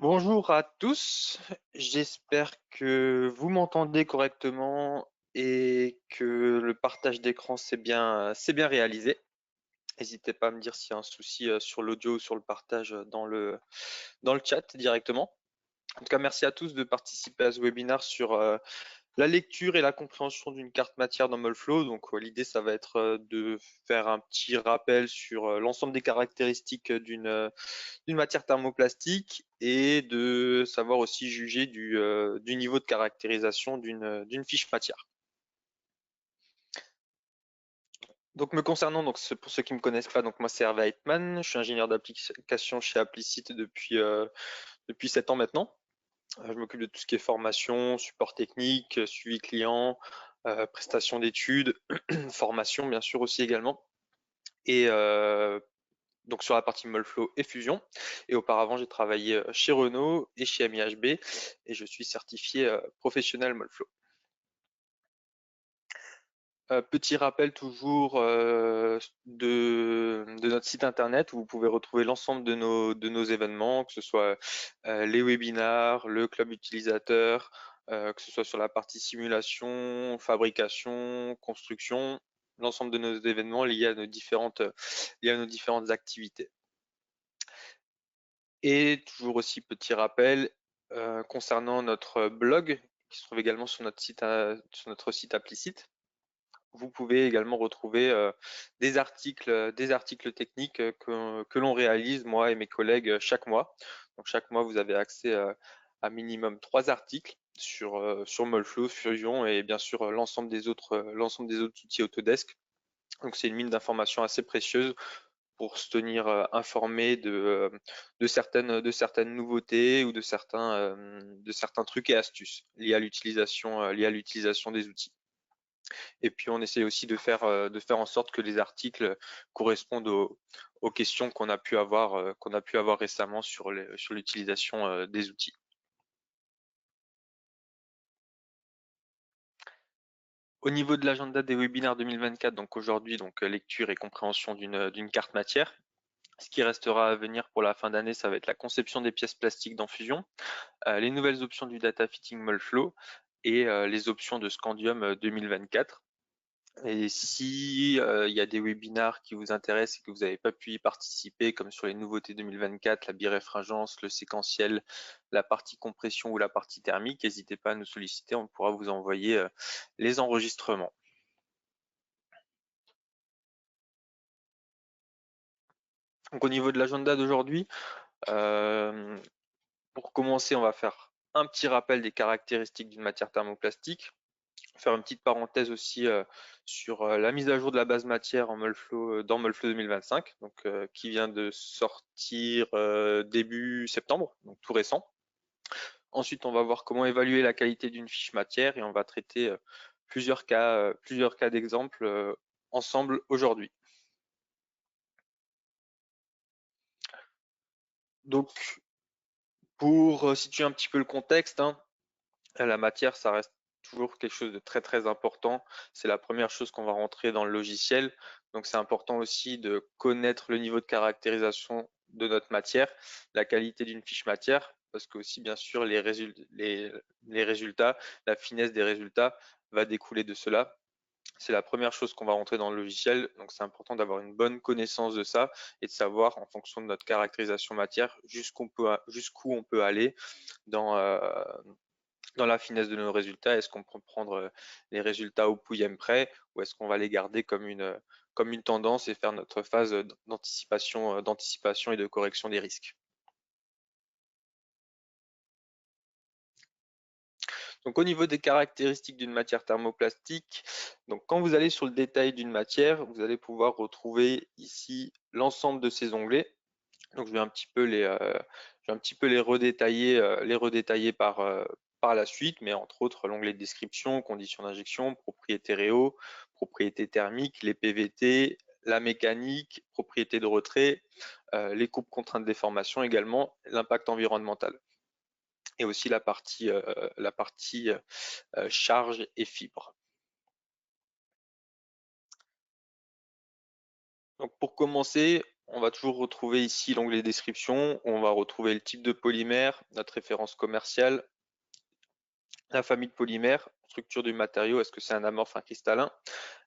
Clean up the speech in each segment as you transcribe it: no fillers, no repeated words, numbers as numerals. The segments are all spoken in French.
Bonjour à tous, j'espère que vous m'entendez correctement et que le partage d'écran c'est bien réalisé. N'hésitez pas à me dire s'il y a un souci sur l'audio ou sur le partage dans le chat directement. En tout cas, merci à tous de participer à ce webinaire sur la lecture et la compréhension d'une carte matière dans Molflow. Donc l'idée, ça va être de faire un petit rappel sur l'ensemble des caractéristiques d'une matière thermoplastique et de savoir aussi juger du niveau de caractérisation d'une fiche matière. Donc me concernant, donc pour ceux qui me connaissent pas, donc moi c'est Hervé Heitmann, je suis ingénieur d'application chez Applicit depuis 7 ans maintenant. Je m'occupe de tout ce qui est formation, support technique, suivi client, prestation d'études, formation bien sûr aussi également. Et donc sur la partie Molflow et Fusion. Et auparavant, j'ai travaillé chez Renault et chez MIHB et je suis certifié professionnel Molflow. Petit rappel toujours de notre site internet où vous pouvez retrouver l'ensemble de nos événements, que ce soit les webinars, le club utilisateur, que ce soit sur la partie simulation, fabrication, construction, l'ensemble de nos événements liés à nos différentes activités. Et toujours aussi petit rappel concernant notre blog qui se trouve également sur notre site Applicit. Vous pouvez également retrouver des articles techniques que l'on réalise, moi et mes collègues, chaque mois. Donc chaque mois, vous avez accès à minimum 3 articles sur Molflow, Fusion et bien sûr l'ensemble des autres outils Autodesk. Donc c'est une mine d'informations assez précieuse pour se tenir informé de certaines nouveautés ou de certains trucs et astuces liés à l'utilisation des outils. Et puis on essaie aussi de faire en sorte que les articles correspondent aux questions qu'on a pu avoir récemment sur l'utilisation des outils. Au niveau de l'agenda des webinaires 2024, donc aujourd'hui, lecture et compréhension d'une carte matière. Ce qui restera à venir pour la fin d'année, ça va être la conception des pièces plastiques dans Fusion, les nouvelles options du data fitting Molflow et les options de Scandium 2024. Et si il y a des webinars qui vous intéressent et que vous n'avez pas pu y participer, comme sur les nouveautés 2024, la biréfringence, le séquentiel, la partie compression ou la partie thermique, n'hésitez pas à nous solliciter, on pourra vous envoyer les enregistrements. Donc au niveau de l'agenda d'aujourd'hui, pour commencer, on va faire un petit rappel des caractéristiques d'une matière thermoplastique, faire une petite parenthèse aussi sur la mise à jour de la base matière dans Molflow 2025, donc qui vient de sortir début septembre, donc tout récent. Ensuite, on va voir comment évaluer la qualité d'une fiche matière et on va traiter plusieurs cas d'exemple ensemble aujourd'hui. Donc, pour situer un petit peu le contexte, hein, la matière, ça reste toujours quelque chose de très très important. C'est la première chose qu'on va rentrer dans le logiciel. Donc c'est important aussi de connaître le niveau de caractérisation de notre matière, la qualité d'une fiche matière, parce que aussi bien sûr les résultats, la finesse des résultats va découler de cela. C'est la première chose qu'on va rentrer dans le logiciel, donc c'est important d'avoir une bonne connaissance de ça et de savoir en fonction de notre caractérisation matière jusqu'où on peut aller dans la finesse de nos résultats. Est-ce qu'on peut prendre les résultats au pouillème près ou est-ce qu'on va les garder comme une tendance et faire notre phase d'anticipation et de correction des risques. Donc au niveau des caractéristiques d'une matière thermoplastique, donc quand vous allez sur le détail d'une matière, vous allez pouvoir retrouver ici l'ensemble de ces onglets. Donc je vais un petit peu les redétailler par la suite, mais entre autres l'onglet de description, conditions d'injection, propriétés réaux, propriétés thermiques, les PVT, la mécanique, propriétés de retrait, les coupes contraintes de déformation également, l'impact environnemental et aussi la partie charge et fibres. Donc pour commencer, on va toujours retrouver ici l'onglet description, où on va retrouver le type de polymère, notre référence commerciale, la famille de polymères, structure du matériau, est-ce que c'est un amorphe, un cristallin,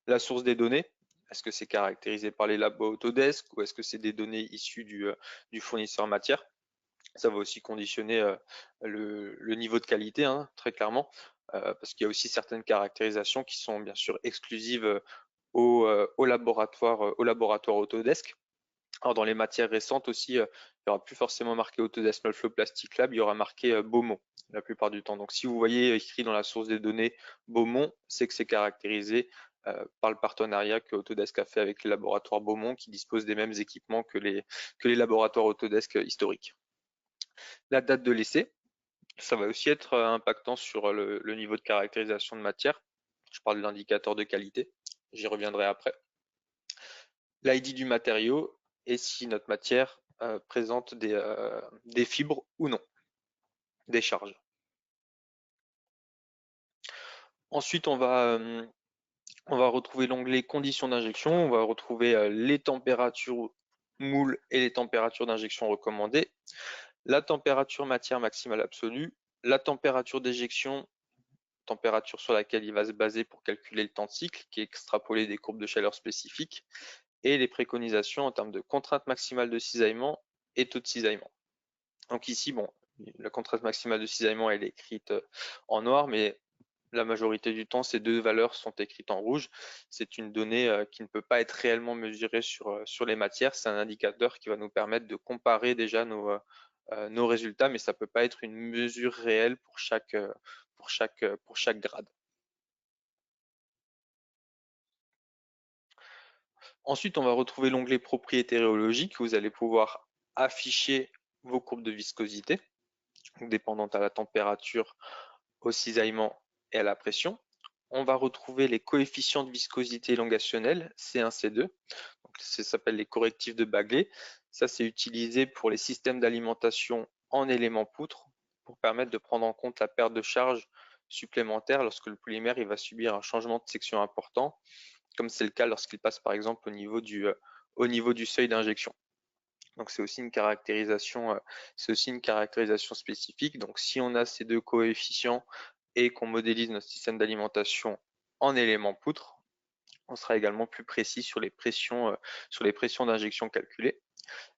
la source des données, est-ce que c'est caractérisé par les labos Autodesk ou est-ce que c'est des données issues du fournisseur matière. Ça va aussi conditionner le niveau de qualité, hein, très clairement, parce qu'il y a aussi certaines caractérisations qui sont bien sûr exclusives au laboratoire Autodesk. Alors dans les matières récentes aussi, il n'y aura plus forcément marqué Autodesk Nullflow Plastic Lab, il y aura marqué Beaumont la plupart du temps. Donc si vous voyez écrit dans la source des données Beaumont, c'est que c'est caractérisé par le partenariat que Autodesk a fait avec les laboratoires Beaumont qui disposent des mêmes équipements que les laboratoires Autodesk historiques. La date de l'essai, ça va aussi être impactant sur le niveau de caractérisation de matière. Je parle de l'indicateur de qualité, j'y reviendrai après. L'ID du matériau et si notre matière présente des fibres ou non, des charges. Ensuite, on va retrouver l'onglet conditions d'injection, on va retrouver les températures moule et les températures d'injection recommandées, la température matière maximale absolue, la température d'éjection, température sur laquelle il va se baser pour calculer le temps de cycle, qui est extrapolé des courbes de chaleur spécifiques, et les préconisations en termes de contrainte maximale de cisaillement et taux de cisaillement. Donc ici, bon, la contrainte maximale de cisaillement elle est écrite en noir, mais la majorité du temps, ces deux valeurs sont écrites en rouge. C'est une donnée qui ne peut pas être réellement mesurée sur les matières. C'est un indicateur qui va nous permettre de comparer déjà nos résultats, mais ça ne peut pas être une mesure réelle pour chaque grade. Ensuite, on va retrouver l'onglet propriétés rhéologiques où vous allez pouvoir afficher vos courbes de viscosité, dépendantes à la température, au cisaillement et à la pression. On va retrouver les coefficients de viscosité élongationnelle, C1, C2. Donc, ça s'appelle les correctifs de Bagley. Ça, c'est utilisé pour les systèmes d'alimentation en éléments poutres pour permettre de prendre en compte la perte de charge supplémentaire lorsque le polymère il va subir un changement de section important, comme c'est le cas lorsqu'il passe par exemple au niveau du seuil d'injection. Donc c'est aussi une caractérisation spécifique. Donc si on a ces deux coefficients et qu'on modélise notre système d'alimentation en éléments poutres, on sera également plus précis sur les pressions d'injection calculées.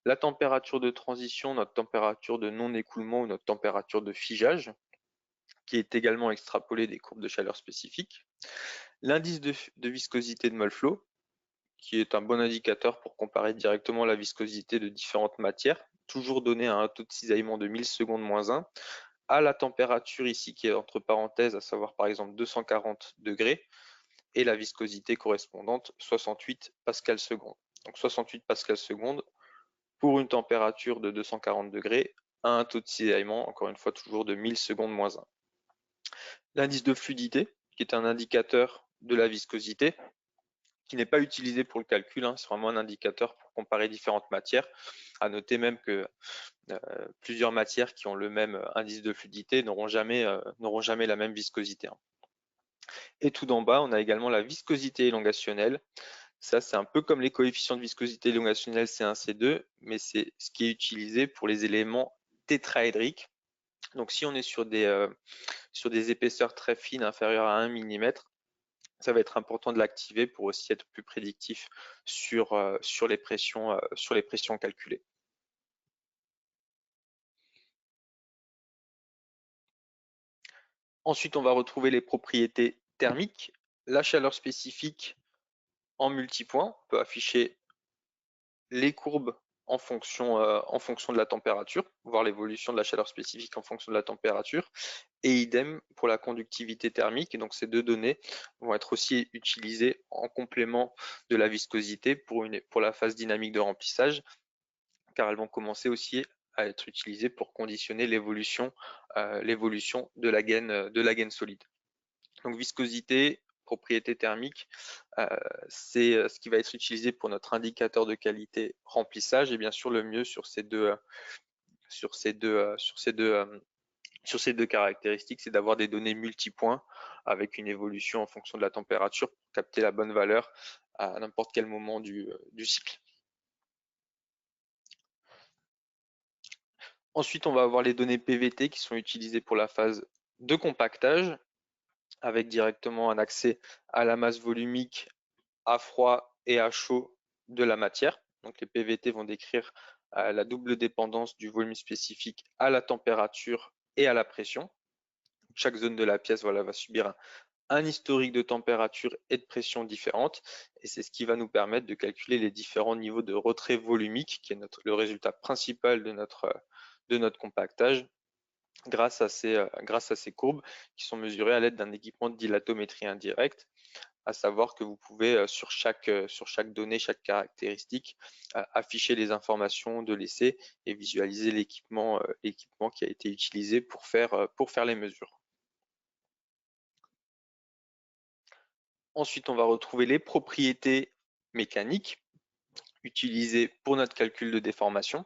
La température de transition, notre température de non-écoulement ou notre température de figeage, qui est également extrapolée des courbes de chaleur spécifiques. L'indice de viscosité de Mollflow, qui est un bon indicateur pour comparer directement la viscosité de différentes matières, toujours donné à un taux de cisaillement de 1000 secondes moins 1, à la température ici qui est entre parenthèses, à savoir par exemple 240 degrés, et la viscosité correspondante 68 pascal secondes. Donc 68 pascal secondes pour une température de 240 degrés à un taux de cisaillement, encore une fois toujours de 1000 secondes moins 1. L'indice de fluidité, qui est un indicateur de la viscosité, qui n'est pas utilisé pour le calcul, hein, c'est vraiment un indicateur pour comparer différentes matières. À noter même que plusieurs matières qui ont le même indice de fluidité n'auront jamais la même viscosité, hein. Et tout d'en bas, on a également la viscosité élongationnelle. Ça, c'est un peu comme les coefficients de viscosité élongationnelle C1, C2, mais c'est ce qui est utilisé pour les éléments tétraédriques. Donc si on est sur des épaisseurs très fines, inférieures à 1 mm, ça va être important de l'activer pour aussi être plus prédictif sur les pressions calculées. Ensuite, on va retrouver les propriétés thermiques. La chaleur spécifique en multipoint, on peut afficher les courbes en fonction de la température, voir l'évolution de la chaleur spécifique en fonction de la température, et idem pour la conductivité thermique. Et donc ces deux données vont être aussi utilisées en complément de la viscosité pour la phase dynamique de remplissage, car elles vont commencer aussi à être utilisées pour conditionner l'évolution de la gaine solide. Donc viscosité, propriété thermique, c'est ce qui va être utilisé pour notre indicateur de qualité remplissage et bien sûr le mieux sur ces deux caractéristiques, c'est d'avoir des données multipoints avec une évolution en fonction de la température pour capter la bonne valeur à n'importe quel moment du cycle. Ensuite, on va avoir les données PVT qui sont utilisées pour la phase de compactage, avec directement un accès à la masse volumique à froid et à chaud de la matière. Donc les PVT vont décrire la double dépendance du volume spécifique à la température et à la pression. Chaque zone de la pièce va subir un historique de température et de pression différentes, et c'est ce qui va nous permettre de calculer les différents niveaux de retrait volumique, qui est le résultat principal de notre compactage, grâce à ces courbes qui sont mesurées à l'aide d'un équipement de dilatométrie indirecte, à savoir que vous pouvez, sur chaque donnée, chaque caractéristique, afficher les informations de l'essai et visualiser l'équipement qui a été utilisé pour faire les mesures. Ensuite, on va retrouver les propriétés mécaniques utilisées pour notre calcul de déformation.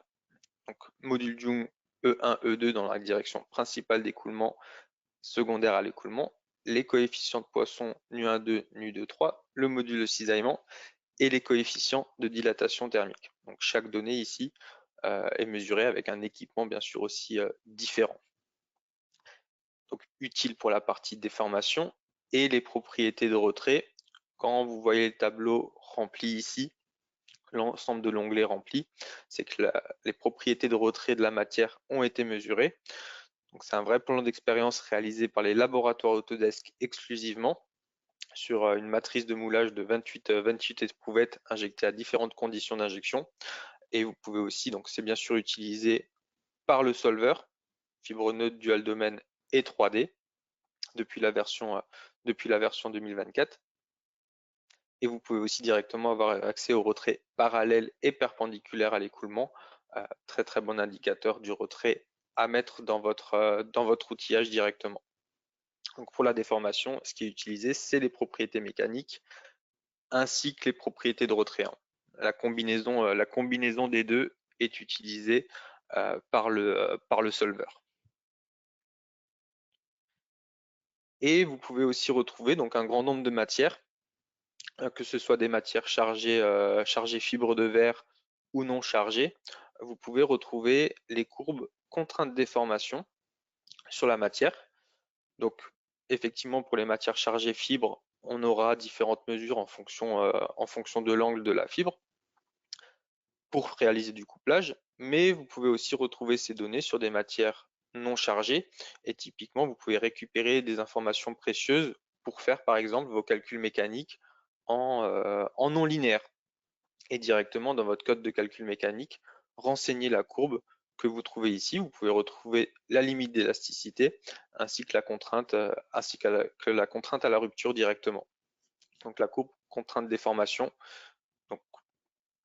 Donc, module Young E1, E2 dans la direction principale d'écoulement, secondaire à l'écoulement, les coefficients de Poisson nu1,2, nu2,3, le module de cisaillement et les coefficients de dilatation thermique. Donc, chaque donnée ici est mesurée avec un équipement bien sûr aussi différent. Donc, utile pour la partie déformation et les propriétés de retrait. Quand vous voyez le tableau rempli ici, l'ensemble de l'onglet rempli, c'est que les propriétés de retrait de la matière ont été mesurées. Donc c'est un vrai plan d'expérience réalisé par les laboratoires Autodesk exclusivement sur une matrice de moulage de 28 éprouvettes injectées à différentes conditions d'injection. Et vous pouvez aussi, donc c'est bien sûr utilisé par le solver, fibre neutre dual domaine et 3D depuis la version 2024. Et vous pouvez aussi directement avoir accès au retrait parallèle et perpendiculaire à l'écoulement. Très très bon indicateur du retrait à mettre dans votre outillage directement. Donc pour la déformation, ce qui est utilisé, c'est les propriétés mécaniques ainsi que les propriétés de retrait. La combinaison des deux est utilisée par le solver. Et vous pouvez aussi retrouver donc un grand nombre de matières, que ce soit des matières chargées fibres de verre ou non chargées. Vous pouvez retrouver les courbes contraintes de déformation sur la matière. Donc effectivement, pour les matières chargées fibres, on aura différentes mesures en fonction de l'angle de la fibre pour réaliser du couplage, mais vous pouvez aussi retrouver ces données sur des matières non chargées, et typiquement vous pouvez récupérer des informations précieuses pour faire par exemple vos calculs mécaniques en non linéaire, et directement dans votre code de calcul mécanique, renseigner la courbe que vous trouvez ici. Vous pouvez retrouver la limite d'élasticité ainsi que la contrainte à la rupture directement. Donc la courbe contrainte de déformation, donc,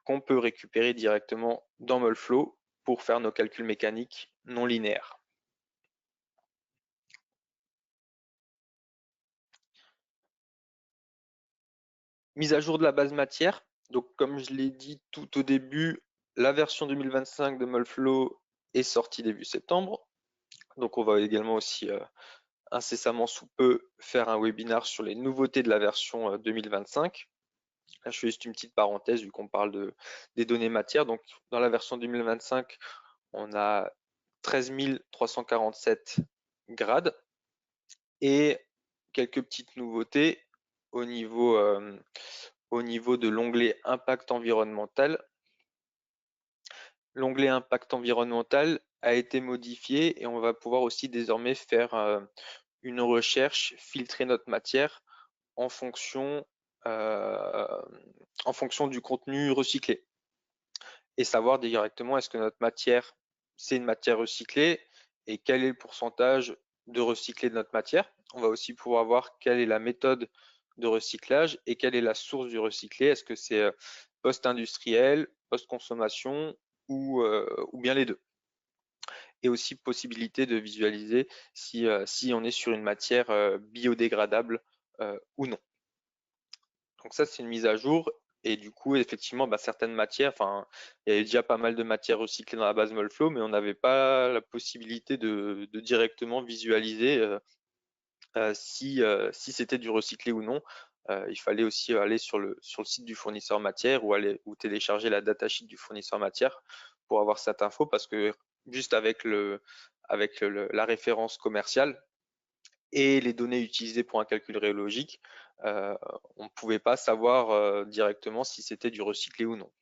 qu'on peut récupérer directement dans Molflow pour faire nos calculs mécaniques non linéaires. Mise à jour de la base matière. Donc comme je l'ai dit tout au début, la version 2025 de Molflow est sortie début septembre. Donc on va également aussi incessamment sous peu faire un webinar sur les nouveautés de la version 2025. Là, je fais juste une petite parenthèse vu qu'on parle des données matières. Donc dans la version 2025, on a 13 347 grades et quelques petites nouveautés au niveau, de l'onglet impact environnemental. L'onglet impact environnemental a été modifié et on va pouvoir aussi désormais faire une recherche, filtrer notre matière en fonction, du contenu recyclé et savoir directement est-ce que notre matière, c'est une matière recyclée et quel est le pourcentage de recyclé de notre matière. On va aussi pouvoir voir quelle est la méthode de recyclage et quelle est la source du recyclé. Est-ce que c'est post-industriel, post-consommation ou bien les deux. Et aussi possibilité de visualiser si on est sur une matière biodégradable ou non. Donc ça, c'est une mise à jour. Et du coup, effectivement, certaines matières, enfin, il y avait déjà pas mal de matières recyclées dans la base Molflow, mais on n'avait pas la possibilité de directement visualiser si c'était du recyclé ou non. Il fallait aussi aller sur le site du fournisseur matière ou télécharger la datasheet du fournisseur matière pour avoir cette info, parce que juste avec la référence commerciale et les données utilisées pour un calcul rhéologique, on ne pouvait pas savoir directement si c'était du recyclé ou non.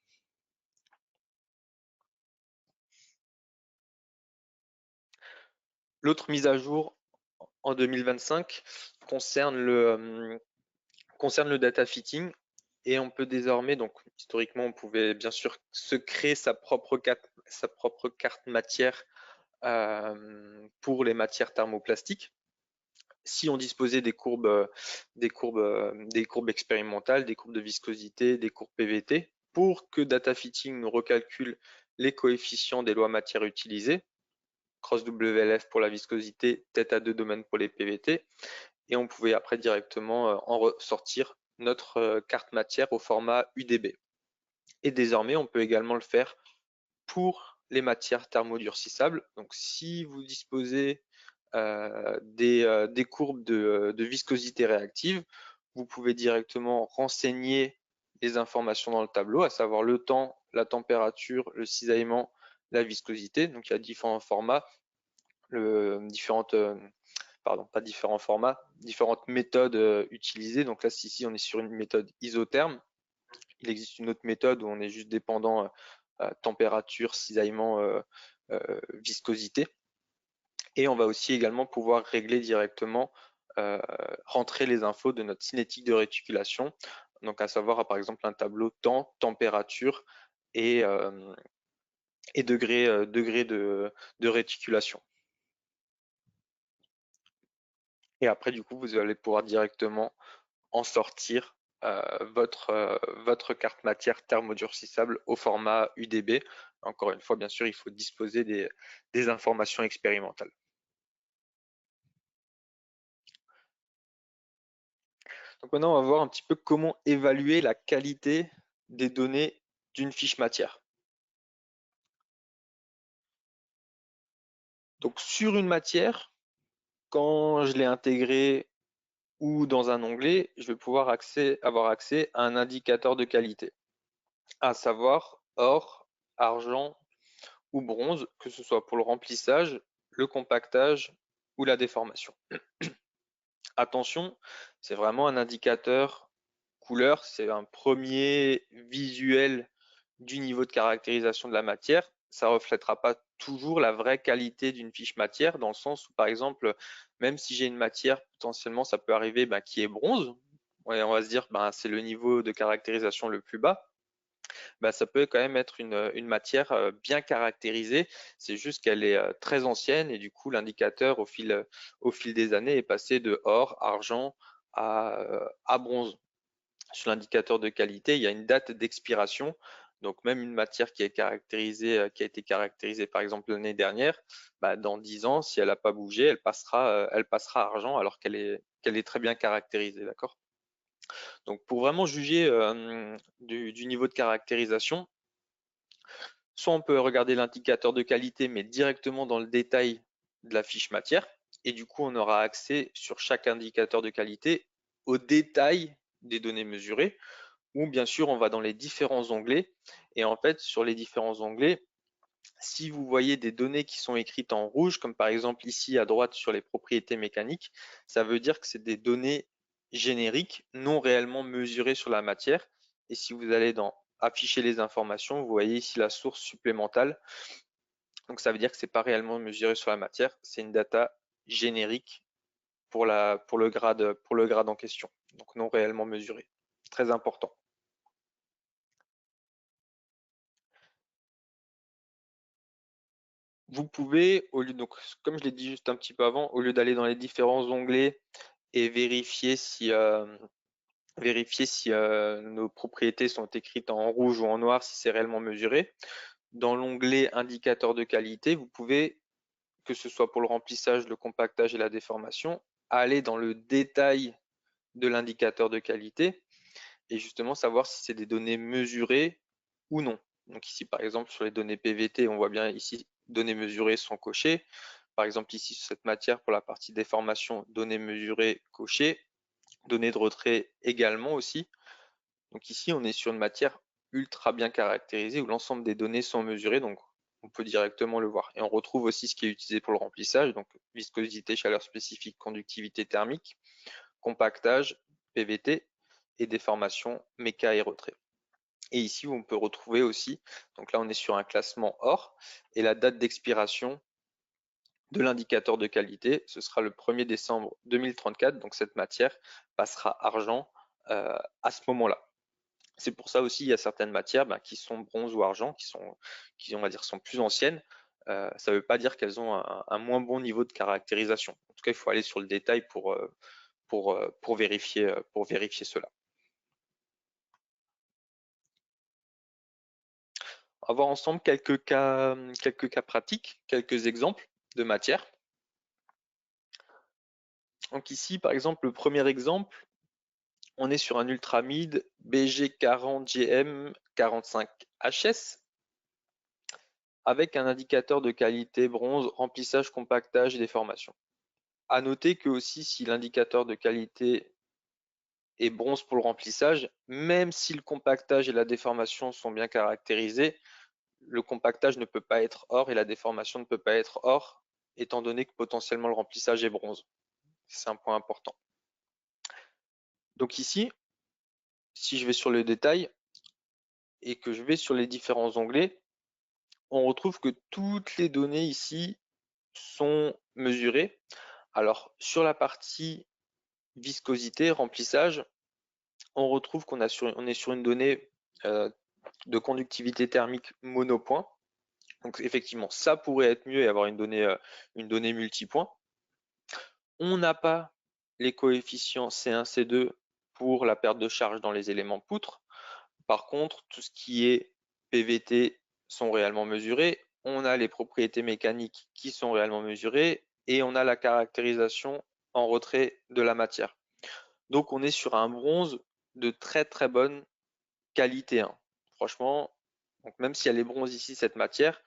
L'autre mise à jour en 2025 concerne le data fitting et on peut désormais, donc historiquement, on pouvait bien sûr se créer sa propre carte matière pour les matières thermoplastiques. Si on disposait des courbes expérimentales, des courbes de viscosité, des courbes PVT, pour que DataFitting nous recalcule les coefficients des lois matières utilisées, cross WLF pour la viscosité, θ 2 domaines pour les PVT, et on pouvait après directement en ressortir notre carte matière au format UDB. Et désormais, on peut également le faire pour les matières thermodurcissables. Donc si vous disposez des courbes de viscosité réactive, vous pouvez directement renseigner les informations dans le tableau, à savoir le temps, la température, le cisaillement, la viscosité. Donc il y a différents formats, différentes, pardon, pas différents formats, différentes méthodes utilisées. Donc là, ici, on est sur une méthode isotherme. Il existe une autre méthode où on est juste dépendant température, cisaillement, viscosité. Et on va aussi également pouvoir régler directement, rentrer les infos de notre cinétique de réticulation. Donc à savoir par exemple un tableau temps, température et, degré de réticulation. Et après du coup vous allez pouvoir directement en sortir votre carte matière thermodurcissable au format UDB. Encore une fois, bien sûr, il faut disposer des informations expérimentales. Donc maintenant, on va voir un petit peu comment évaluer la qualité des données d'une fiche matière. Donc sur une matière, quand je l'ai intégrée ou dans un onglet, je vais pouvoir avoir accès à un indicateur de qualité, à savoir or, argent ou bronze, que ce soit pour le remplissage, le compactage ou la déformation. Attention, c'est vraiment un indicateur couleur, c'est un premier visuel du niveau de caractérisation de la matière. Ça ne reflètera pas toujours la vraie qualité d'une fiche matière, dans le sens où, par exemple, même si j'ai une matière, potentiellement, ça peut arriver qui est bronze, ouais, on va se dire c'est le niveau de caractérisation le plus bas. Ça peut quand même être une matière bien caractérisée. C'est juste qu'elle est très ancienne et du coup, l'indicateur, au fil des années, est passé de or, argent à bronze. Sur l'indicateur de qualité, il y a une date d'expiration. Donc même une matière qui est caractérisée, qui a été caractérisée par exemple l'année dernière, dans 10 ans, si elle n'a pas bougé, elle passera argent alors qu'elle est très bien caractérisée, d'accord? Donc pour vraiment juger du niveau de caractérisation, soit on peut regarder l'indicateur de qualité, mais directement dans le détail de la fiche matière, et du coup on aura accès sur chaque indicateur de qualité au détail des données mesurées, ou bien sûr on va dans les différents onglets, et en fait sur les différents onglets, si vous voyez des données qui sont écrites en rouge, comme par exemple ici à droite sur les propriétés mécaniques, ça veut dire que c'est des données génériques, non réellement mesurées sur la matière. Et si vous allez dans afficher les informations, vous voyez ici la source supplémentale. Donc ça veut dire que c'est pas réellement mesuré sur la matière, c'est une data générique pour le grade en question, donc non réellement mesuré. Très important. Vous pouvez, donc, comme je l'ai dit juste un petit peu avant, au lieu d'aller dans les différents onglets et vérifier si nos propriétés sont écrites en rouge ou en noir, si c'est réellement mesuré, dans l'onglet indicateur de qualité, vous pouvez, que ce soit pour le remplissage, le compactage et la déformation, aller dans le détail de l'indicateur de qualité et justement savoir si c'est des données mesurées ou non. Donc ici, par exemple, sur les données PVT, on voit bien ici, données mesurées sont cochées. Par exemple, ici, sur cette matière, pour la partie déformation, données mesurées cochées, données de retrait également aussi. Donc ici, on est sur une matière ultra bien caractérisée où l'ensemble des données sont mesurées. Donc on peut directement le voir. Et on retrouve aussi ce qui est utilisé pour le remplissage, donc viscosité, chaleur spécifique, conductivité thermique, compactage, PVT et déformation, méca et retrait. Et ici, on peut retrouver aussi, donc là on est sur un classement or, et la date d'expiration de l'indicateur de qualité, ce sera le 1er décembre 2034, donc cette matière passera argent à ce moment-là. C'est pour ça aussi, il y a certaines matières qui sont bronze ou argent, qui on va dire sont plus anciennes. Ça ne veut pas dire qu'elles ont un moins bon niveau de caractérisation. En tout cas, il faut aller sur le détail pour vérifier cela. On va voir ensemble quelques cas pratiques, quelques exemples de matières. Donc ici, par exemple, le premier exemple, on est sur un ultramide BG40GM45HS avec un indicateur de qualité bronze, remplissage, compactage et déformation. À noter que aussi, si l'indicateur de qualité est bronze pour le remplissage, même si le compactage et la déformation sont bien caractérisés, le compactage ne peut pas être or et la déformation ne peut pas être or, étant donné que potentiellement le remplissage est bronze. C'est un point important. Donc ici, si je vais sur le détail et que je vais sur les différents onglets, on retrouve que toutes les données ici sont mesurées. Alors sur la partie viscosité, remplissage, on retrouve qu'on est sur une donnée de conductivité thermique monopoint. Donc effectivement, ça pourrait être mieux et avoir une donnée multipoint. On n'a pas les coefficients C1, C2 pour la perte de charge dans les éléments poutres. Par contre, tout ce qui est PVT sont réellement mesurés. On a les propriétés mécaniques qui sont réellement mesurées et on a la caractérisation en retrait de la matière. Donc on est sur un bronze de très très bonne qualité 1. Franchement, donc même si elle est bronze ici, cette matière,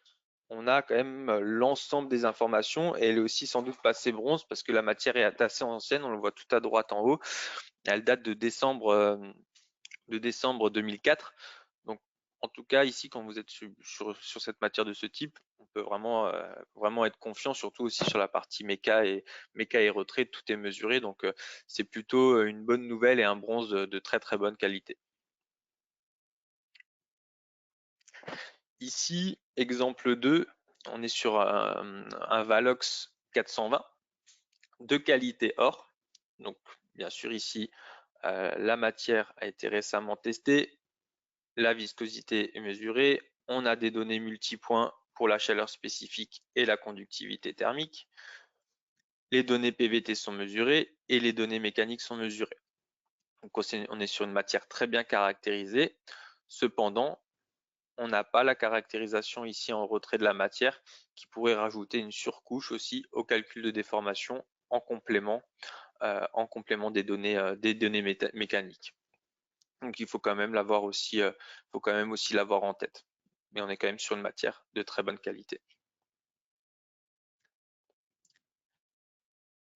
on a quand même l'ensemble des informations et elle est aussi sans doute passée bronze parce que la matière est assez ancienne, on le voit tout à droite en haut. Elle date de décembre 2004. Donc en tout cas ici, quand vous êtes sur cette matière de ce type, on peut vraiment être confiant, surtout aussi sur la partie méca et retrait, tout est mesuré. Donc c'est plutôt une bonne nouvelle et un bronze de très très bonne qualité. Ici, exemple 2, on est sur un Valox 420 de qualité or. Donc, bien sûr, ici, la matière a été récemment testée, la viscosité est mesurée, on a des données multipoints pour la chaleur spécifique et la conductivité thermique. Les données PVT sont mesurées et les données mécaniques sont mesurées. Donc, on est sur une matière très bien caractérisée. Cependant, on n'a pas la caractérisation ici en retrait de la matière qui pourrait rajouter une surcouche aussi au calcul de déformation en complément des données mécaniques. Donc il faut quand même l'avoir aussi, l'avoir en tête. Mais on est quand même sur une matière de très bonne qualité.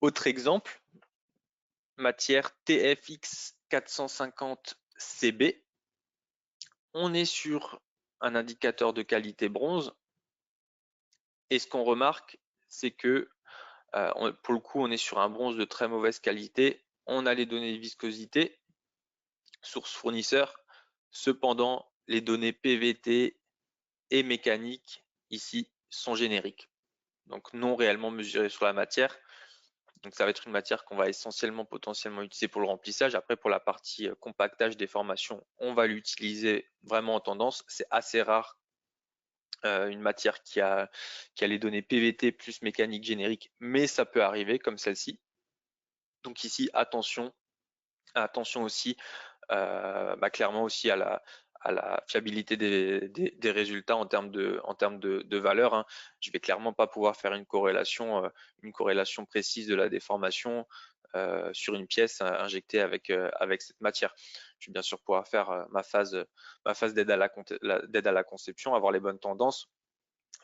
Autre exemple, matière TFX 450CB. On est sur un indicateur de qualité bronze. Et ce qu'on remarque, c'est que pour le coup, on est sur un bronze de très mauvaise qualité. On a les données de viscosité, source fournisseur. Cependant, les données PVT et mécaniques ici sont génériques, donc non réellement mesurées sur la matière. Donc ça va être une matière qu'on va essentiellement potentiellement utiliser pour le remplissage. Après, pour la partie compactage, déformation, on va l'utiliser vraiment en tendance. C'est assez rare une matière qui a les données PVT plus mécanique générique, mais ça peut arriver comme celle-ci. Donc ici, attention aussi clairement aussi à la fiabilité des résultats en termes de valeur. Hein. Je vais clairement pas pouvoir faire une corrélation précise de la déformation sur une pièce injectée avec cette matière. Je vais bien sûr pouvoir faire ma phase d'aide à la conception, avoir les bonnes tendances,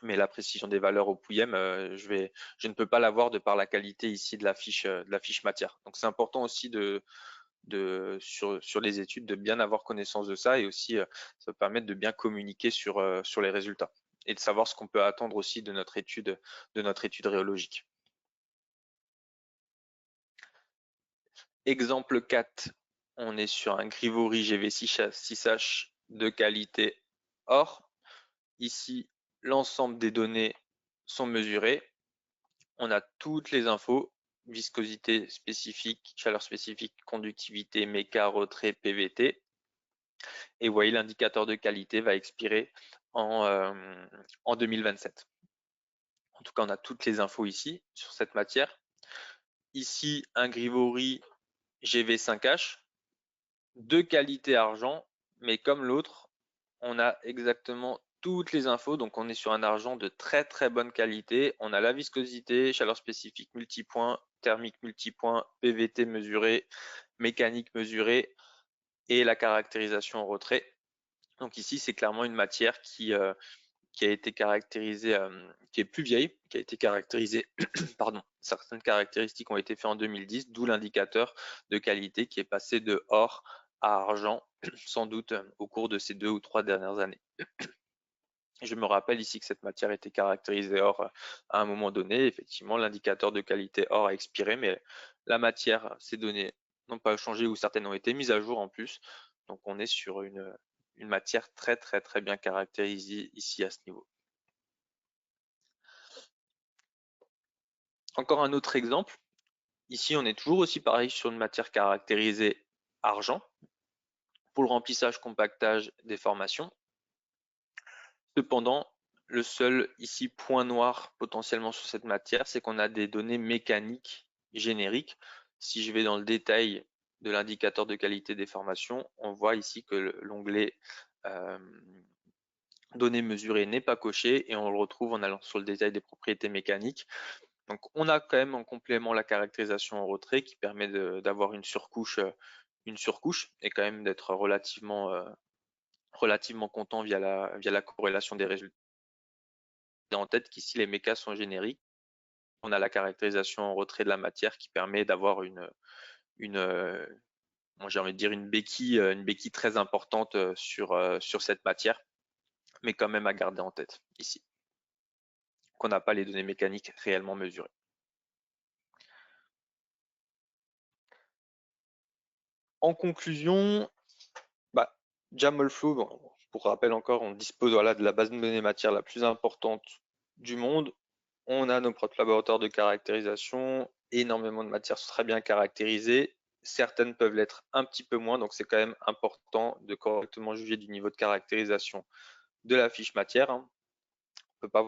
mais la précision des valeurs au pouillem, je ne peux pas l'avoir de par la qualité ici de la fiche matière. Donc c'est important aussi sur les études de bien avoir connaissance de ça, et aussi ça va permettre de bien communiquer sur les résultats. et de savoir ce qu'on peut attendre aussi de notre étude rhéologique. Exemple 4, on est sur un Grivori GV6H de qualité or. Ici, l'ensemble des données sont mesurées. On a toutes les infos, viscosité spécifique, chaleur spécifique, conductivité, méca, retrait, PVT. Et vous voyez, l'indicateur de qualité va expirer en 2027. En tout cas, on a toutes les infos ici sur cette matière. Ici, un Grivori GV5H de qualité argent, mais comme l'autre, on a exactement toutes les infos. Donc, on est sur un argent de très très bonne qualité. On a la viscosité, chaleur spécifique multipoint, thermique multipoint, PVT mesuré, mécanique mesurée et la caractérisation en retrait. Donc ici, c'est clairement une matière qui a été caractérisée, qui est plus vieille, qui a été caractérisée, pardon, certaines caractéristiques ont été faites en 2010, d'où l'indicateur de qualité qui est passé de or à argent, sans doute au cours de ces 2 ou 3 dernières années. Je me rappelle ici que cette matière était caractérisée or à un moment donné. Effectivement, l'indicateur de qualité or a expiré, mais la matière, ces données n'ont pas changé ou certaines ont été mises à jour en plus. Donc on est sur une matière très très très bien caractérisée ici à ce niveau. Encore un autre exemple. Ici, on est toujours aussi pareil sur une matière caractérisée argent pour le remplissage, compactage, déformation. Cependant, le seul ici point noir potentiellement sur cette matière, c'est qu'on a des données mécaniques génériques. Si je vais dans le détail de l'indicateur de qualité déformation, on voit ici que l'onglet données mesurées n'est pas coché et on le retrouve en allant sur le détail des propriétés mécaniques. Donc on a quand même en complément la caractérisation en retrait qui permet d'avoir une surcouche et quand même d'être relativement content via la corrélation des résultats. En tête qu'ici les mécas sont génériques. On a la caractérisation en retrait de la matière qui permet d'avoir j'ai envie de dire une béquille très importante sur cette matière, mais quand même à garder en tête ici, qu'on n'a pas les données mécaniques réellement mesurées. En conclusion, Jamolflow, pour rappel encore, on dispose de la base de données matière la plus importante du monde. On a nos propres laboratoires de caractérisation, énormément de matières sont très bien caractérisées. Certaines peuvent l'être un petit peu moins, donc c'est quand même important de correctement juger du niveau de caractérisation de la fiche matière. On peut pas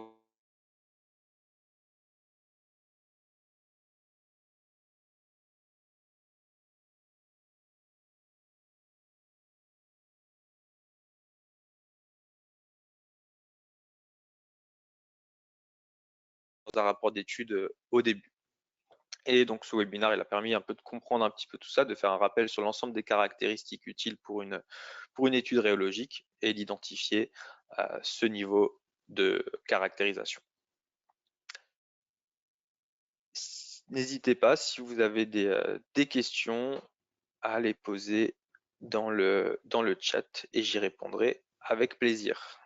dans un rapport d'étude au début. Et donc ce webinaire, il a permis un peu de comprendre un petit peu tout ça, de faire un rappel sur l'ensemble des caractéristiques utiles pour une étude rhéologique et d'identifier ce niveau de caractérisation. N'hésitez pas, si vous avez des questions, à les poser dans le chat et j'y répondrai avec plaisir.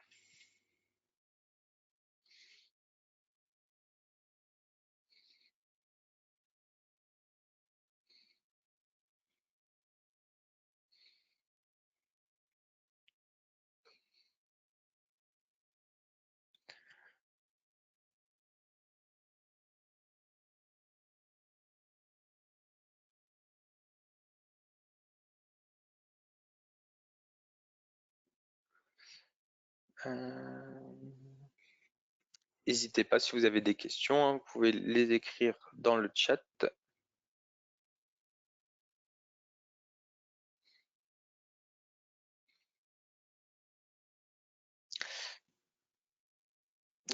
N'hésitez pas si vous avez des questions, hein, vous pouvez les écrire dans le chat.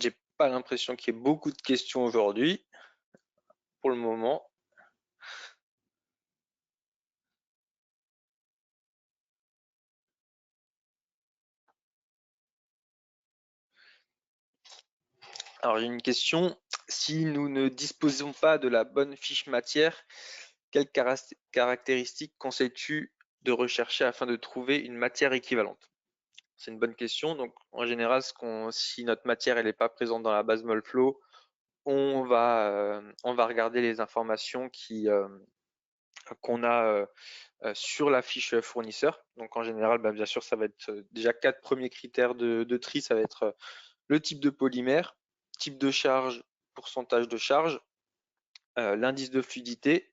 J'ai pas l'impression qu'il y ait beaucoup de questions aujourd'hui, pour le moment. Alors, il y a une question. Si nous ne disposons pas de la bonne fiche matière, quelles caractéristiques conseilles-tu de rechercher afin de trouver une matière équivalente? C'est une bonne question. Donc, en général, si notre matière elle n'est pas présente dans la base Molflow, on va regarder les informations qu'on a sur la fiche fournisseur. Donc, en général, bien sûr, ça va être déjà 4 premiers critères de tri. Ça va être le type de polymère, type de charge, pourcentage de charge, l'indice de fluidité.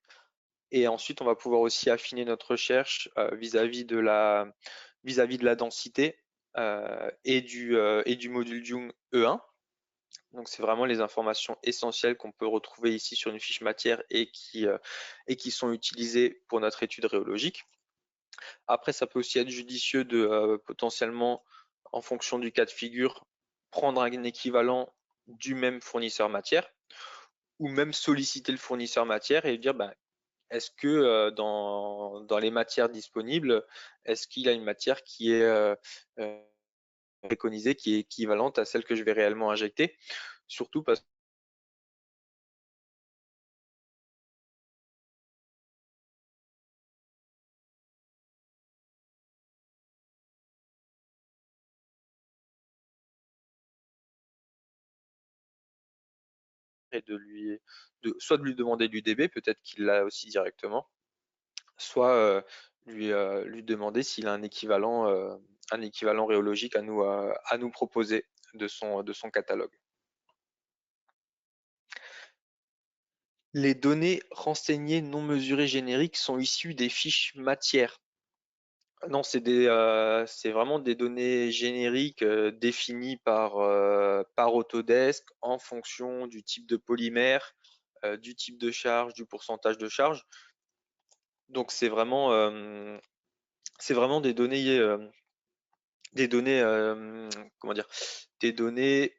Et ensuite, on va pouvoir aussi affiner notre recherche vis-à-vis de la densité et du module Young E1. Donc, c'est vraiment les informations essentielles qu'on peut retrouver ici sur une fiche matière et qui sont utilisées pour notre étude rhéologique. Après, ça peut aussi être judicieux de potentiellement, en fonction du cas de figure, prendre un équivalent du même fournisseur matière ou même solliciter le fournisseur matière et dire est-ce que dans les matières disponibles, est-ce qu'il y a une matière qui est euh, préconisée, qui est équivalente à celle que je vais réellement injecter? Surtout parce que soit de lui demander l'UDB, peut-être qu'il l'a aussi directement, soit lui demander s'il a un équivalent rhéologique à nous proposer de son catalogue. Les données renseignées non mesurées génériques sont issues des fiches matières. Non, c'est vraiment des données génériques définies par Autodesk en fonction du type de polymère, du type de charge, du pourcentage de charge. Donc c'est vraiment des données, comment dire, des données.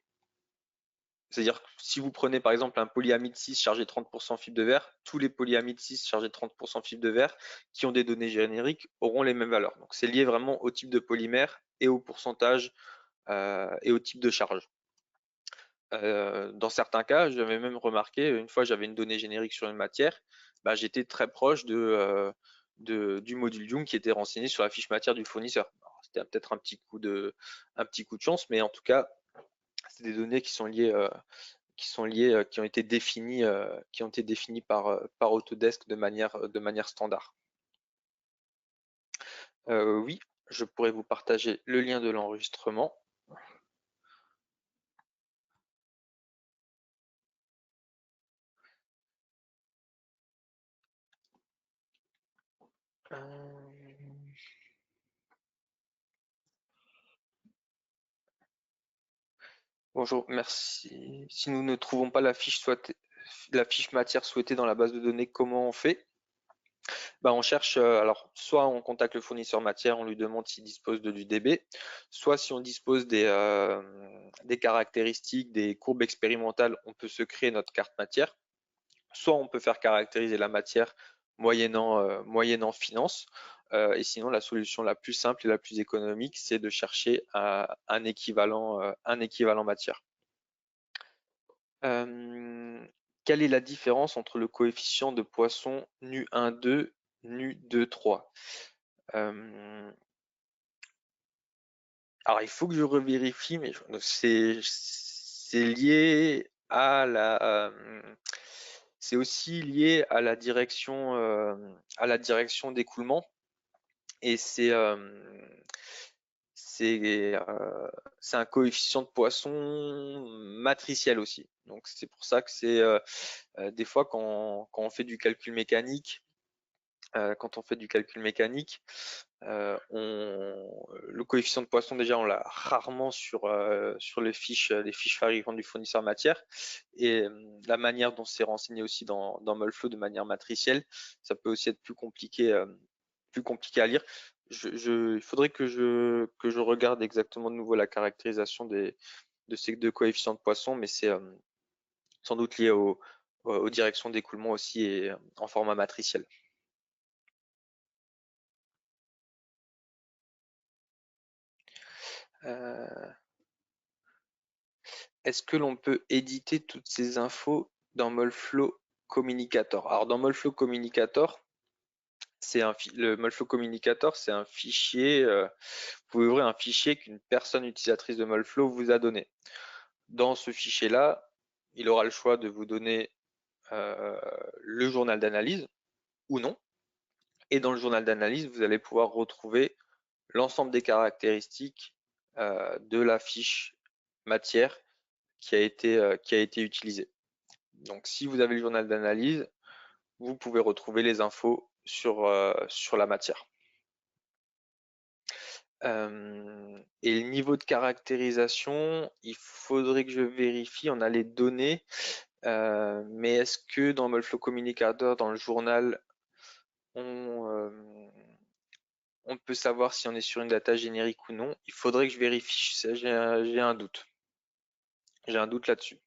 C'est-à-dire que si vous prenez par exemple un polyamide 6 chargé 30% fibre de verre, tous les polyamides 6 chargés 30% fibre de verre qui ont des données génériques auront les mêmes valeurs. Donc c'est lié vraiment au type de polymère et au pourcentage et au type de charge. Dans certains cas, j'avais même remarqué, une fois j'avais une donnée générique sur une matière, j'étais très proche du module Young qui était renseigné sur la fiche matière du fournisseur. C'était peut-être un petit coup de chance, mais en tout cas, c'est des données qui ont été définies par Autodesk de manière standard. Oui, je pourrais vous partager le lien de l'enregistrement. Euh, Bonjour, merci. Si nous ne trouvons pas la fiche matière souhaitée dans la base de données, comment on fait? On cherche, alors soit on contacte le fournisseur matière, on lui demande s'il dispose de l'UDB, soit si on dispose des caractéristiques, des courbes expérimentales, on peut se créer notre carte matière. Soit on peut faire caractériser la matière moyennant finance, et sinon la solution la plus simple et la plus économique, c'est de chercher un équivalent matière. Quelle est la différence entre le coefficient de Poisson nu1,2, nu2,3? Alors il faut que je revérifie, mais c'est lié c'est aussi lié à la direction d'écoulement, et c'est un coefficient de Poisson matriciel aussi. Donc c'est pour ça que des fois quand on fait du calcul mécanique, le coefficient de Poisson, déjà, on l'a rarement sur les fiches fabricantes du fournisseur matière. Et la manière dont c'est renseigné aussi dans Molflow de manière matricielle, ça peut aussi être plus compliqué à lire. Il faudrait que je regarde exactement de nouveau la caractérisation de ces deux coefficients de Poisson, mais c'est sans doute lié aux directions d'écoulement aussi et en format matriciel. Euh, Est-ce que l'on peut éditer toutes ces infos dans Molflow Communicator? Alors dans Molflow Communicator, Le Molflow Communicator, c'est un fichier. Vous pouvez ouvrir un fichier qu'une personne utilisatrice de Molflow vous a donné. Dans ce fichier-là, il aura le choix de vous donner le journal d'analyse ou non. Et dans le journal d'analyse, vous allez pouvoir retrouver l'ensemble des caractéristiques de la fiche matière qui a été utilisée. Donc, si vous avez le journal d'analyse, vous pouvez retrouver les infos sur la matière. Et le niveau de caractérisation, il faudrait que je vérifie, on a les données, mais est-ce que dans Molflow Communicator, dans le journal, on, on peut savoir si on est sur une data générique ou non? Il faudrait que je vérifie, j'ai un doute. J'ai un doute là-dessus.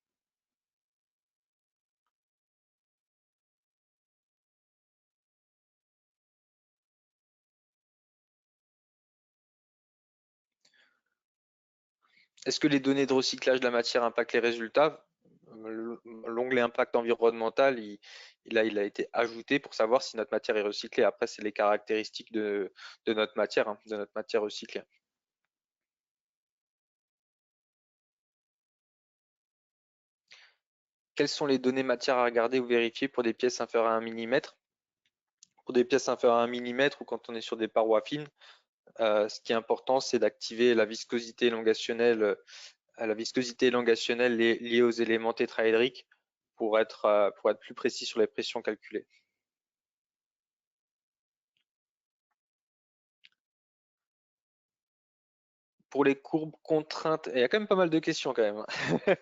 Est-ce que les données de recyclage de la matière impactent les résultats? L'onglet impact environnemental, il a été ajouté pour savoir si notre matière est recyclée. Après, c'est les caractéristiques de notre matière, hein, de notre matière recyclée. Quelles sont les données matière à regarder ou vérifier pour des pièces inférieures à 1 millimètre? Pour des pièces inférieures à 1 millimètre ou quand on est sur des parois fines, ce qui est important, c'est d'activer la viscosité élongationnelle, liée aux éléments tétraédriques pour être plus précis sur les pressions calculées. Pour les courbes contraintes, il y a quand même pas mal de questions quand même, hein.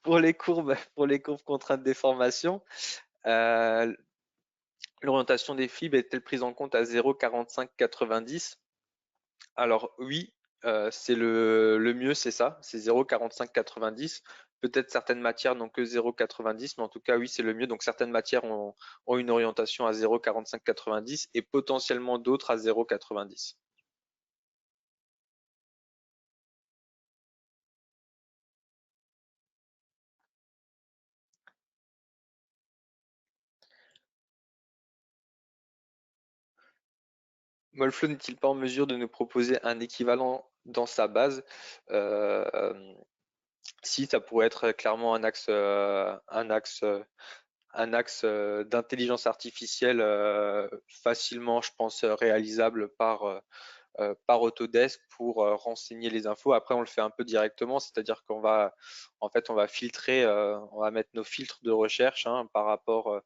Pour les courbes contraintes déformation, euh, l'orientation des fibres est-elle prise en compte à 0,45-90? Alors oui, c'est le mieux, c'est ça, c'est 0,45-90. Peut-être certaines matières n'ont que 0,90, mais en tout cas oui, c'est le mieux. Donc certaines matières ont une orientation à 0,45-90 et potentiellement d'autres à 0,90. Molflow n'est-il pas en mesure de nous proposer un équivalent dans sa base? Euh, Si, ça pourrait être clairement un axe d'intelligence artificielle facilement, je pense, réalisable par Autodesk pour renseigner les infos. Après, on le fait un peu directement, c'est-à-dire en fait, on va filtrer, on va mettre nos filtres de recherche, hein, par rapport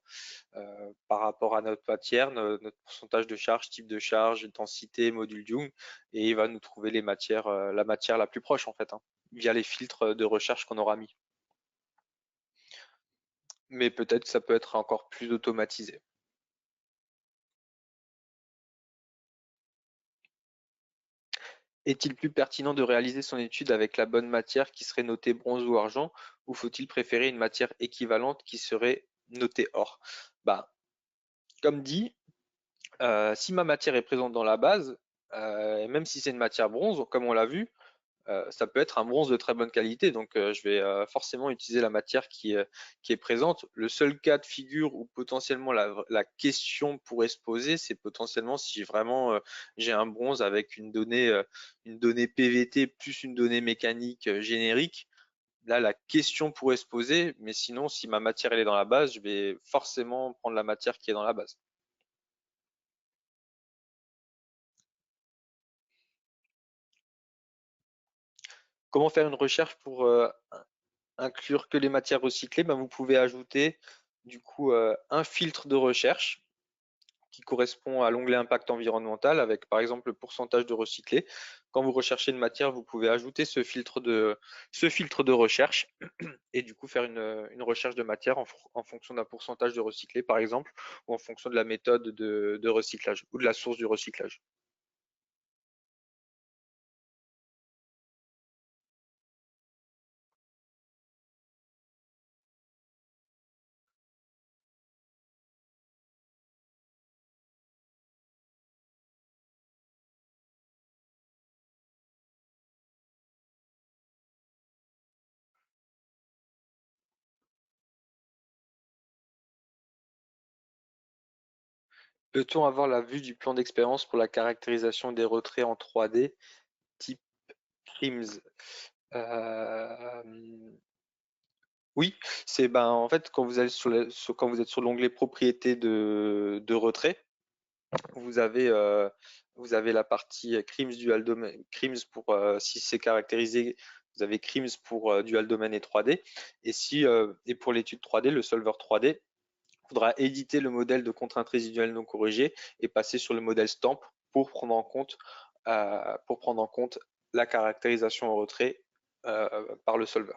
à notre matière, notre pourcentage de charge, type de charge, densité, module Young, et il va nous trouver la matière la plus proche en fait, hein, via les filtres de recherche qu'on aura mis. Mais peut-être que ça peut être encore plus automatisé. Est-il plus pertinent de réaliser son étude avec la bonne matière qui serait notée bronze ou argent, ou faut-il préférer une matière équivalente qui serait notée or? Bah, comme dit, si ma matière est présente dans la base, et même si c'est une matière bronze, comme on l'a vu, ça peut être un bronze de très bonne qualité, donc je vais forcément utiliser la matière qui est présente. Le seul cas de figure où potentiellement la question pourrait se poser, c'est potentiellement si vraiment j'ai un bronze avec une donnée PVT plus une donnée mécanique générique. Là, la question pourrait se poser, mais sinon, si ma matière elle est dans la base, je vais forcément prendre la matière qui est dans la base. Comment faire une recherche pour inclure que les matières recyclées? Ben, vous pouvez ajouter du coup un filtre de recherche qui correspond à l'onglet impact environnemental avec par exemple le pourcentage de recyclé. Quand vous recherchez une matière, vous pouvez ajouter ce filtre de recherche et du coup faire une recherche de matière en fonction d'un pourcentage de recyclé par exemple ou en fonction de la méthode de recyclage ou de la source du recyclage. Peut-on avoir la vue du plan d'expérience pour la caractérisation des retraits en 3D type CRIMS? Euh, oui, c'est ben en fait quand vous allez quand vous êtes sur l'onglet propriétés de retrait, vous avez euh, vous avez la partie CRIMS dual domain, CRIMS pour si c'est caractérisé, vous avez CRIMS pour dual domain et 3D, et si et pour l'étude 3D, le solver 3D faudra éditer le modèle de contrainte résiduelle non corrigée et passer sur le modèle stamp pour prendre en compte la caractérisation en retrait par le solver.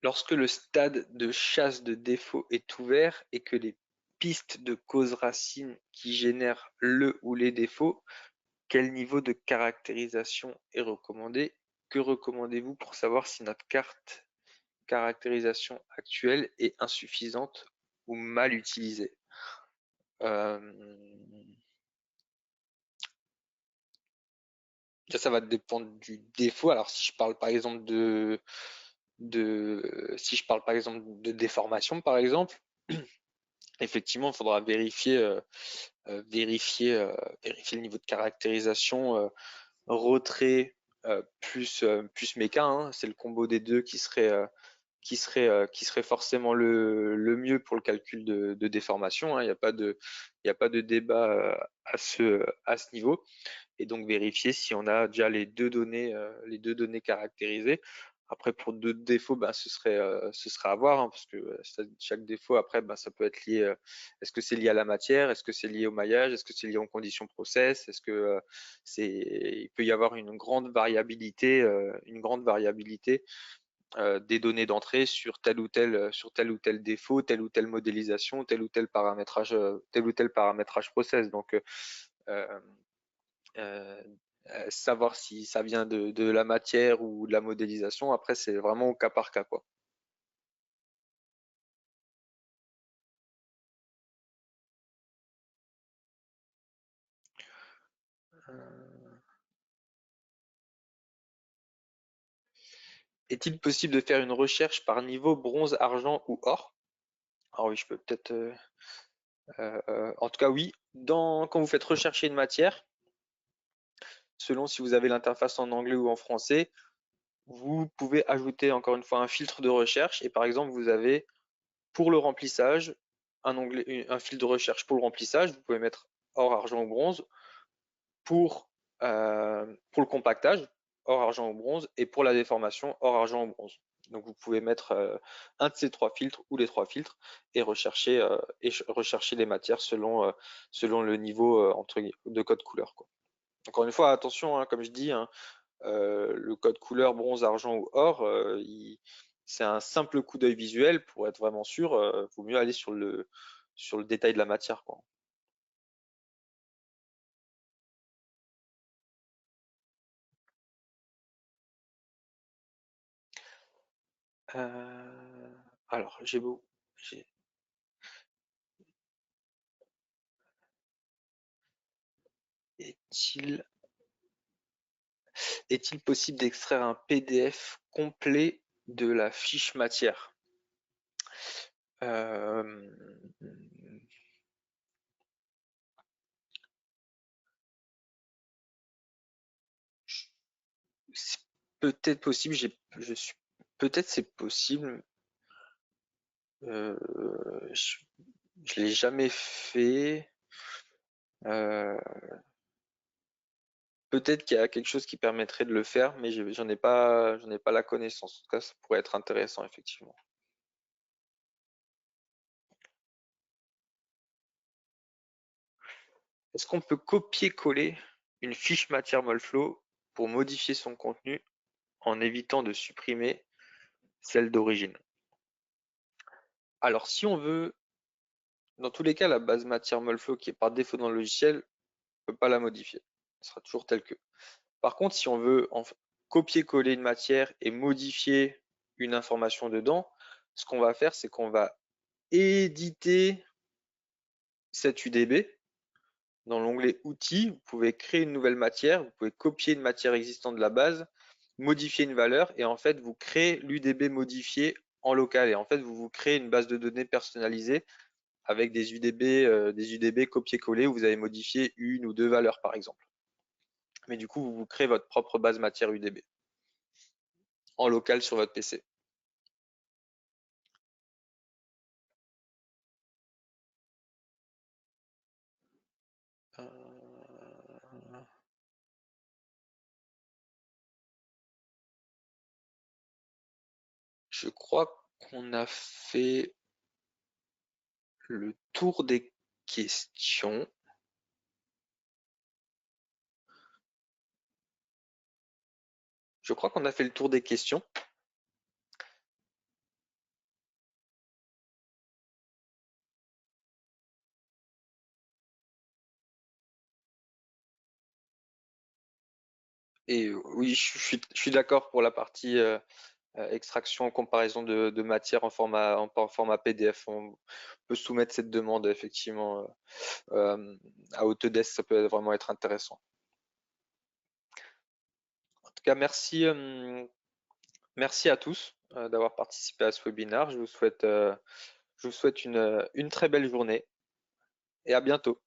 Lorsque le stade de chasse de défaut est ouvert et que les pistes de cause racine qui génèrent le ou les défauts, quel niveau de caractérisation est recommandé? Que recommandez-vous pour savoir si notre carte caractérisation actuelle est insuffisante ou mal utilisée? Euh, Ça va dépendre du défaut. Alors, si je parle par exemple si je parle par exemple de déformation, par exemple, effectivement, il faudra vérifier le niveau de caractérisation retrait plus méca, hein. C'est le combo des deux qui serait forcément le mieux pour le calcul de déformation, hein. Il y a pas de débat à ce niveau. Et donc vérifier si on a déjà les deux données caractérisées. Après, pour d'autres défauts, ben, ce serait à voir, hein, parce que chaque défaut, après, ben, ça peut être lié. Est-ce que c'est lié à la matière? Est-ce que c'est lié au maillage? Est-ce que c'est lié aux conditions process? Est-ce que il peut y avoir une grande variabilité des données d'entrée sur tel ou tel défaut, telle ou telle modélisation, tel ou tel paramétrage process. Donc, euh, euh, savoir si ça vient de la matière ou de la modélisation, après, c'est vraiment au cas par cas, quoi. Euh, Est-il possible de faire une recherche par niveau bronze, argent ou or? Alors oui, je peux peut-être. En tout cas, oui. Quand vous faites rechercher une matière, selon si vous avez l'interface en anglais ou en français, vous pouvez ajouter encore une fois un filtre de recherche. Et par exemple, vous avez pour le remplissage un fil de recherche pour le remplissage. Vous pouvez mettre or, argent ou bronze. Pour le compactage, or, argent ou bronze, et pour la déformation, or, argent ou bronze. Donc vous pouvez mettre un de ces trois filtres ou les trois filtres et rechercher les matières selon le niveau de code couleur, quoi. Encore une fois, attention, hein, comme je dis, hein, le code couleur bronze, argent ou or, c'est un simple coup d'œil visuel. Pour être vraiment sûr, vaut mieux aller sur le détail de la matière, quoi. Alors, j'ai- Est-il est-il possible d'extraire un PDF complet de la fiche matière? Euh, c'est peut-être possible, peut-être c'est possible. euh, je, je l'ai jamais fait. Euh, Peut-être qu'il y a quelque chose qui permettrait de le faire, mais j'en ai pas la connaissance. En tout cas, ça pourrait être intéressant, effectivement. Est-ce qu'on peut copier-coller une fiche matière Molflow pour modifier son contenu en évitant de supprimer celle d'origine? Alors, si on veut, dans tous les cas, la base matière Molflow qui est par défaut dans le logiciel, on ne peut pas la modifier. Elle sera toujours telle que. Par contre, si on veut copier-coller une matière et modifier une information dedans, ce qu'on va faire, c'est qu'on va éditer cette UDB Dans l'onglet Outils, vous pouvez créer une nouvelle matière, vous pouvez copier une matière existante de la base, modifier une valeur et en fait vous créez l'UDB modifié en local et en fait vous créez une base de données personnalisée avec des UDB copier-coller où vous avez modifié une ou deux valeurs par exemple. Mais du coup vous créez votre propre base matière UDB en local sur votre PC. Je crois qu'on a fait le tour des questions. Je crois qu'on a fait le tour des questions. Et oui, je suis d'accord pour la partie extraction, comparaison de matière en format PDF. On peut soumettre cette demande effectivement à Autodesk, ça peut vraiment être intéressant. En tout cas, merci à tous d'avoir participé à ce webinaire. Je vous souhaite une très belle journée et à bientôt.